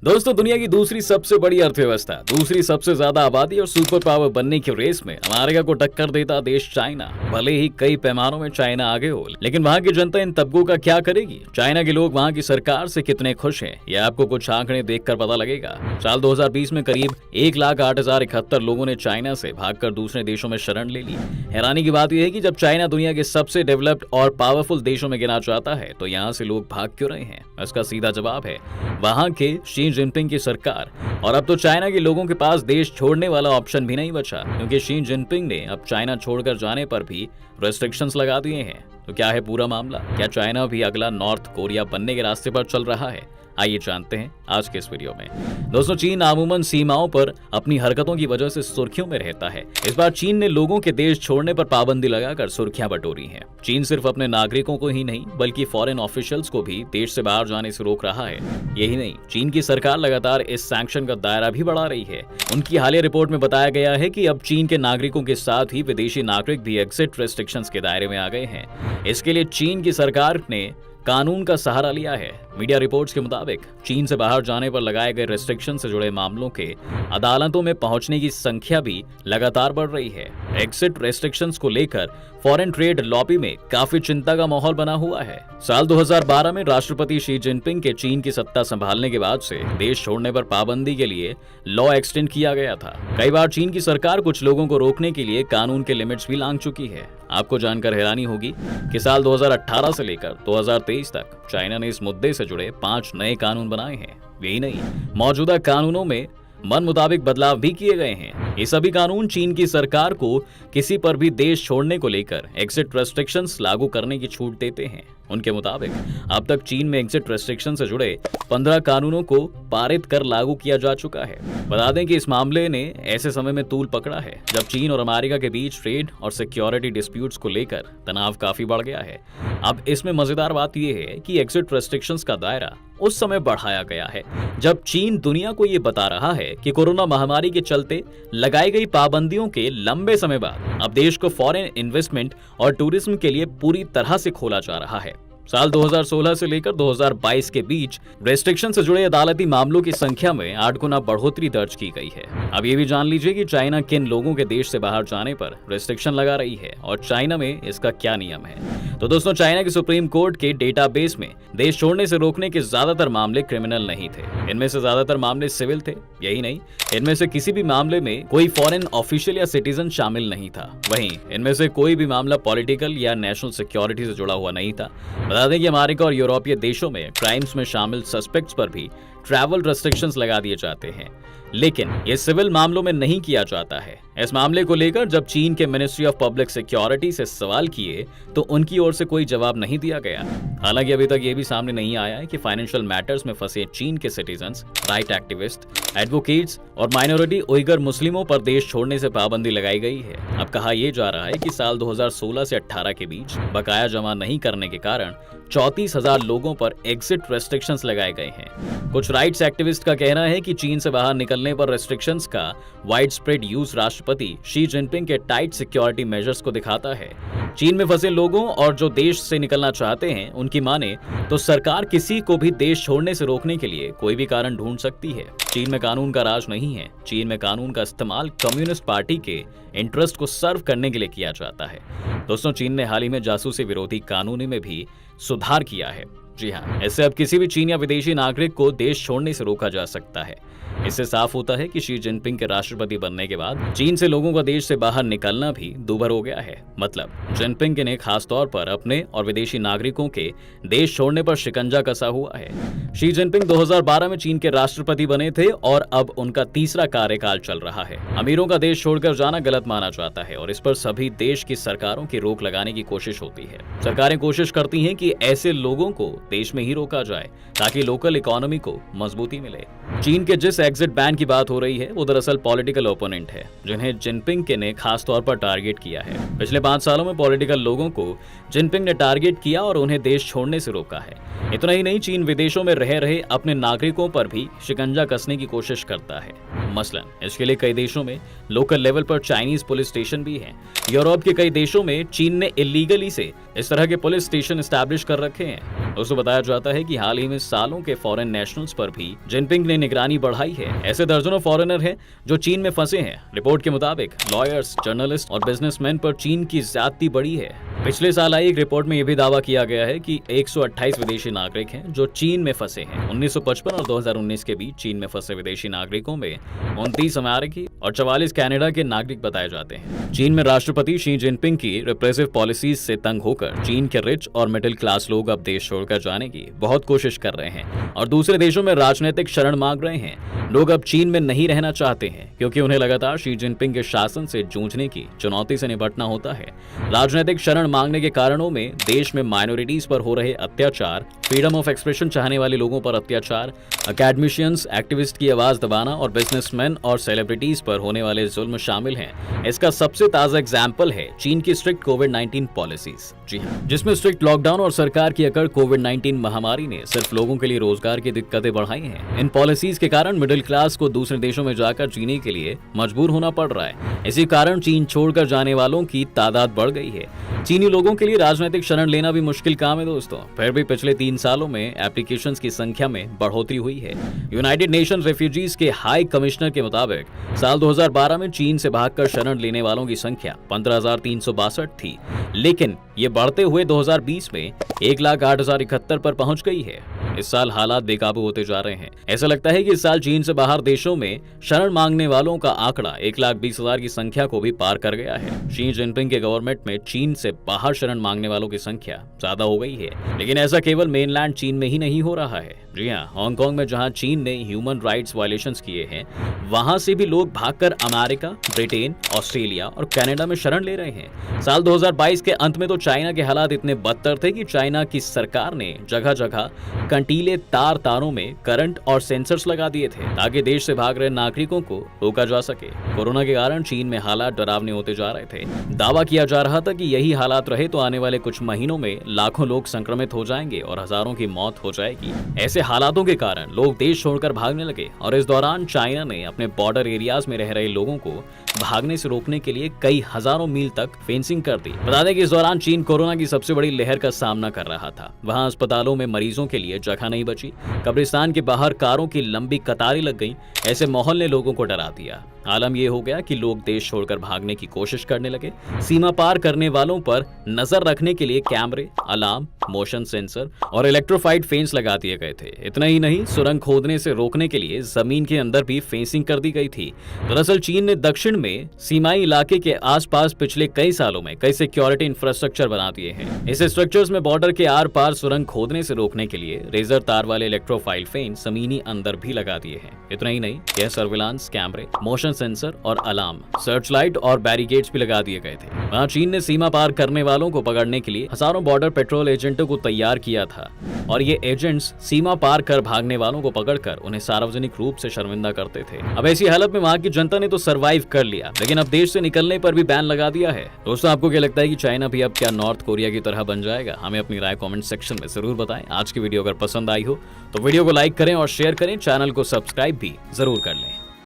दोस्तों, दुनिया की दूसरी सबसे बड़ी अर्थव्यवस्था, दूसरी सबसे ज्यादा आबादी और सुपर पावर बनने की रेस में अमेरिका को टक्कर देता देश चाइना। भले ही कई पैमानों में चाइना आगे हो, लेकिन वहाँ की जनता इन तबकों का क्या करेगी? चाइना के लोग वहाँ की सरकार से कितने खुश हैं, यह आपको कुछ आंकड़े देखकर पता लगेगा। साल 2020 में करीब 1,08,071 लोगों ने चाइना से भागकर दूसरे देशों में शरण ले ली। हैरानी की बात यह है कि जब चाइना दुनिया के सबसे डेवलप्ड और पावरफुल देशों में गिना जाता है, तो यहाँ से लोग भाग क्यों रहे हैं? इसका सीधा जवाब है वहाँ के शी जिनपिंग की सरकार। और अब तो चाइना के लोगों के पास देश छोड़ने वाला ऑप्शन भी नहीं बचा, क्योंकि शी जिनपिंग ने अब चाइना छोड़कर जाने पर भी रेस्ट्रिक्शंस लगा दिए हैं। तो क्या है पूरा मामला? क्या चाइना भी अगला नॉर्थ कोरिया बनने के रास्ते पर चल रहा है? आइए जानते हैं आज के इस वीडियो में। दोस्तों, चीन अमूमन सीमाओं पर अपनी हरकतों की वजह से सुर्खियों में रहता है। इस बार चीन ने लोगों के देश छोड़ने पर पाबंदी लगाकर सुर्खियां बटोरी हैं। चीन सिर्फ अपने नागरिकों को ही नहीं, बल्कि फॉरेन ऑफिशियल्स को भी देश से बाहर जाने से रोक रहा है। यही नहीं, चीन की सरकार लगातार इस सैंक्शन का दायरा भी बढ़ा रही है। उनकी हालिया रिपोर्ट में बताया गया है कि अब चीन के नागरिकों के साथ ही विदेशी नागरिक भी एग्जिट रेस्ट्रिक्शंस के दायरे में आ गए हैं। इसके लिए चीन की सरकार ने कानून का सहारा लिया है। मीडिया रिपोर्ट्स के मुताबिक चीन से बाहर जाने पर लगाए गए रेस्ट्रिक्शन से जुड़े मामलों के अदालतों में पहुंचने की संख्या भी लगातार बढ़ रही है। एग्जिट रेस्ट्रिक्शंस को लेकर फॉरेन ट्रेड लॉबी में काफी चिंता का माहौल बना हुआ है। साल 2012 में राष्ट्रपति शी जिनपिंग के चीन की सत्ता संभालने के बाद से देश छोड़ने पर पाबंदी के लिए लॉ एक्सटेंड किया गया था। कई बार चीन की सरकार कुछ लोगों को रोकने के लिए कानून के लिमिट्स भी लांघ चुकी है। आपको जानकर हैरानी होगी कि साल 2018 से लेकर 2023 तक चाइना ने इस मुद्दे से जुड़े 5 नए कानून बनाए हैं। यही नहीं, मौजूदा कानूनों में मन मुताबिक बदलाव भी किए गए हैं। ये सभी कानून चीन की सरकार को किसी पर भी देश छोड़ने को लेकर एग्जिट रेस्ट्रिक्शंस लागू करने की छूट देते हैं। उनके मुताबिक अब तक चीन में एग्जिट रेस्ट्रिक्शन से जुड़े 15 कानूनों को पारित कर लागू किया जा चुका है। बता दें कि इस मामले ने ऐसे समय में तूल पकड़ा है जब चीन और अमेरिका के बीच ट्रेड और सिक्योरिटी डिस्प्यूट्स को लेकर तनाव काफी बढ़ गया है। अब इसमें मजेदार बात यह है कि एग्जिट रेस्ट्रिक्शंस का दायरा उस समय बढ़ाया गया है जब चीन दुनिया को ये बता रहा है कि कोरोना महामारी के चलते लगाई गई पाबंदियों के लंबे समय बाद अब देश को फॉरेन इन्वेस्टमेंट और टूरिज्म के लिए पूरी तरह से खोला जा रहा है। साल 2016 से लेकर 2022 के बीच रेस्ट्रिक्शन से जुड़े अदालती मामलों की संख्या में 8 गुना बढ़ोतरी दर्ज की गई है। अब ये भी जान लीजिए कि चाइना किन लोगों के देश से बाहर जाने पर रेस्ट्रिक्शन लगा रही है और चाइना में इसका क्या नियम है। तो दोस्तों, चाइना के सुप्रीम कोर्ट के डेटाबेस में देश छोड़ने से रोकने के ज्यादातर मामले क्रिमिनल नहीं थे। इनमें से ज्यादातर मामले सिविल थे। यही नहीं, इनमें से किसी भी मामले में कोई फॉरेन ऑफिशियल या सिटीजन शामिल नहीं था। वहीं इनमें से कोई भी मामला पॉलिटिकल या नेशनल सिक्योरिटी से जुड़ा हुआ नहीं था। बता दें कि अमेरिका और यूरोपीय देशों में क्राइम्स में शामिल सस्पेक्ट्स पर भी ट्रैवल रेस्ट्रिक्शंस लगा दिए जाते हैं, लेकिन ये सिविल मामलों में नहीं किया जाता है। इस मामले को लेकर जब चीन के मिनिस्ट्री ऑफ पब्लिक सिक्योरिटी से सवाल किए तो उनकी ओर से कोई जवाब नहीं दिया गया। हालांकि अभी तक ये भी सामने नहीं आया है कि फाइनेंशियल मैटर्स में फंसे चीन के सिटीजन्स, राइट एक्टिविस्ट, एडवोकेट्स और माइनॉरिटी उइगर मुस्लिमों पर देश छोड़ने से पाबंदी लगाई गई है। अब कहा यह जा रहा है कि साल 2016 से 18 के बीच बकाया जमा नहीं करने के कारण 34,000 लोगों पर एग्जिट रेस्ट्रिक्शंस लगाए गए हैं। कुछ राइट्स एक्टिविस्ट का कहना है कि चीन से बाहर निकलने पर रेस्ट्रिक्शंस का वाइड स्प्रेड यूज राष्ट्रपति शी जिनपिंग के टाइट सिक्योरिटी मेजर्स को दिखाता है। चीन में फंसे लोगों और जो देश से निकलना चाहते हैं, उनकी माने तो सरकार किसी को भी देश छोड़ने से रोकने के लिए कोई भी कारण ढूंढ सकती है। चीन में कानून का राज नहीं है। चीन में कानून का इस्तेमाल कम्युनिस्ट पार्टी के इंटरेस्ट को सर्व करने के लिए किया जाता है। दोस्तों, चीन ने हाल ही में जासूसी विरोधी कानून में भी सुधार किया है। जी हाँ, इससे अब किसी भी चीन या विदेशी नागरिक को देश छोड़ने से रोका जा सकता है। इससे साफ होता है कि शी जिनपिंग के राष्ट्रपति बनने के बाद चीन से लोगों का देश से बाहर निकलना भी दूभर हो गया है। मतलब जिनपिंग ने खास तौर पर अपने और विदेशी नागरिकों के देश छोड़ने पर शिकंजा कसा हुआ है। शी जिनपिंग 2012 में चीन के राष्ट्रपति बने थे और अब उनका तीसरा कार्यकाल चल रहा है। अमीरों का देश छोड़कर जाना गलत माना जाता है और इस पर सभी देश की सरकारों की रोक लगाने की कोशिश होती है। सरकारें कोशिश करती हैं कि ऐसे लोगों को देश में ही रोका जाए ताकि लोकल इकोनॉमी को मजबूती मिले। चीन के जिस एग्जिट बैन की बात हो रही है वो दरअसल पॉलिटिकल ओपोनेंट है जिन्हें जिनपिंग के ने खास तौर पर टारगेट किया है। पिछले 5 सालों में पॉलिटिकल लोगों को जिनपिंग ने टारगेट किया और उन्हें देश छोड़ने से रोका है। इतना ही नहीं, चीन विदेशों में रह रहे अपने नागरिकों पर भी शिकंजा कसने की कोशिश करता है। मसलन इसके लिए कई देशों में लोकल लेवल पर चाइनीज पुलिस स्टेशन भी हैं। यूरोप के कई देशों में चीन ने इलीगली से इस तरह के पुलिस स्टेशन एस्टैब्लिश कर रखे हैं। दोस्तों, बताया जाता है कि हाल ही में सालों के फॉरेन नेशनल्स पर भी जिनपिंग ने निगरानी बढ़ाई है। ऐसे दर्जनों फॉरेनर हैं जो चीन में फंसे हैं। रिपोर्ट के मुताबिक लॉयर्स, जर्नलिस्ट और बिजनेसमैन पर चीन की ज्यादती बढ़ी है। पिछले साल आई एक रिपोर्ट में यह भी दावा किया गया है कि 128 विदेशी नागरिक हैं जो चीन में फंसे हैं। 1955 और 2019 के बीच चीन में फंसे विदेशी नागरिकों में 29 अमेरिकी और 44 कनाडा के नागरिक बताए जाते हैं। चीन में राष्ट्रपति शी जिनपिंग की रिप्रेसिव पॉलिसीज से तंग होकर चीन के रिच और मिडिल क्लास लोग अब देश छोड़कर जाने की बहुत कोशिश कर रहे हैं और दूसरे देशों में राजनीतिक शरण मांग रहे हैं। लोग अब चीन में नहीं रहना चाहते हैं क्योंकि उन्हें लगातार शी जिनपिंग के शासन से जूझने की चुनौती से निपटना होता है। राजनीतिक शरण मांगने के कारणों में देश में माइनॉरिटीज पर हो रहे अत्याचार, फ्रीडम ऑफ एक्सप्रेशन चाहने वाले लोगों पर अत्याचार, अकेडमिशियंस, एक्टिविस्ट की आवाज दबाना और बिजनेसमैन और सेलिब्रिटीज पर होने वाले जुल्म शामिल हैं। इसका सबसे ताजा एग्जाम्पल है चीन की स्ट्रिक्ट कोविड-19 पॉलिसीज, जी हाँ, जिसमें स्ट्रिक्ट लॉकडाउन और सरकार की अकड़ कोविड-19 महामारी ने सिर्फ लोगों के लिए रोजगार की दिक्कतें बढ़ाई हैं। इन पॉलिसीज के कारण मिडिल क्लास को दूसरे देशों में जाकर जीने के लिए मजबूर होना पड़ रहा है। इसी कारण चीन छोड़कर जाने वालों की तादाद बढ़ गई है। चीनी लोगों के लिए राजनीतिक शरण लेना भी मुश्किल काम है दोस्तों। फिर भी पिछले 3 सालों में एप्लीकेशंस की संख्या में बढ़ोतरी हुई है। यूनाइटेड नेशन रेफ्यूजीज के हाई कमिश्नर के मुताबिक साल 2012 में चीन से भागकर शरण लेने वालों की संख्या 15,362 थी, लेकिन ये बढ़ते हुए 2020 में 1,08,071 पर पहुंच गई है। इस साल हालात बेकाबू होते जा रहे हैं। ऐसा लगता है कि इस साल चीन से बाहर देशों में शरण मांगने वालों का आंकड़ा 1,20,000 की संख्या को भी पार कर गया है। शी जिनपिंग के गवर्नमेंट में चीन से बाहर शरण मांगने वालों की संख्या ज्यादा हो गई है, लेकिन ऐसा केवल मेनलैंड चीन में ही नहीं हो रहा है। जी हाँ, हांगकांग में जहां चीन ने ह्यूमन राइट्स वायलेशंस किए हैं, वहां से भी लोग भागकर अमेरिका, ब्रिटेन, ऑस्ट्रेलिया और कनाडा में शरण ले रहे हैं। साल 2022 के अंत में तो चाइना के हालात इतने बदतर थे कि चाइना की सरकार ने जगह जगह कंटीले तारों में करंट और सेंसर्स लगा दिए थे ताकि देश से भाग रहे नागरिकों को रोका जा सके। कोरोना के कारण चीन में हालात डरावने होते जा रहे थे। दावा किया जा रहा था कि यही हालात रहे तो आने वाले कुछ महीनों में लाखों लोग संक्रमित हो जाएंगे और हजारों की मौत हो जाएगी। ऐसे हालातों के कारण लोग देश छोड़कर भागने लगे और इस दौरान चाइना ने अपने बॉर्डर एरियाज में रह रहे लोगों को भागने से रोकने के लिए कई हजारों मील तक फेंसिंग कर दी। बता दें कि इस दौरान चीन कोरोना की सबसे बड़ी लहर का सामना कर रहा था। वहां अस्पतालों में मरीजों के लिए जगह नहीं बची, कब्रिस्तान के बाहर कारों की लंबी कतारें लग गईं। ऐसे माहौल ने लोगों को डरा दिया। आलम यह हो गया कि लोग देश छोड़कर भागने की कोशिश करने लगे। सीमा पार करने वालों पर नजर रखने के लिए कैमरे, अलार्म, मोशन सेंसर और इलेक्ट्रोफाइड फेंस लगा दिए गए थे। इतना ही नहीं, सुरंग खोदने से रोकने के लिए जमीन के अंदर भी फेंसिंग कर दी गई थी। दरअसल चीन ने दक्षिण में सीमाई इलाके के आसपास पिछले कई सालों में कई सिक्योरिटी इंफ्रास्ट्रक्चर बना दिए हैं। इस स्ट्रक्चर्स में बॉर्डर के आर पार सुरंग खोदने से रोकने के लिए रेजर तार वाले इलेक्ट्रोफाइल फेंस जमीनी अंदर भी लगा दिए हैं। इतना ही नहीं, यह सर्विलांस कैमरे, मोशन सेंसर और अलार्म, सर्च लाइट और बैरिकेड्स भी लगा दिए गए थे। वहां चीन ने सीमा पार करने वालों को पकड़ने के लिए हजारों बॉर्डर पेट्रोल एजेंटों को तैयार किया था और ये एजेंट्स सीमा पार कर भागने वालों को पकड़कर उन्हें सार्वजनिक रूप से शर्मिंदा करते थे। अब ऐसी हालत में वहां की जनता ने तो सरवाइव कर लिया, लेकिन अब देश से निकलने पर भी बैन लगा दिया है। दोस्तों, आपको क्या लगता है कि चाइना भी अब क्या नॉर्थ कोरिया की तरह बन जाएगा? हमें अपनी राय कमेंट सेक्शन में जरूर बताएं। आज की वीडियो अगर पसंद आई हो तो वीडियो को लाइक करें और शेयर करें। चैनल को सब्सक्राइब भी जरूर कर लें।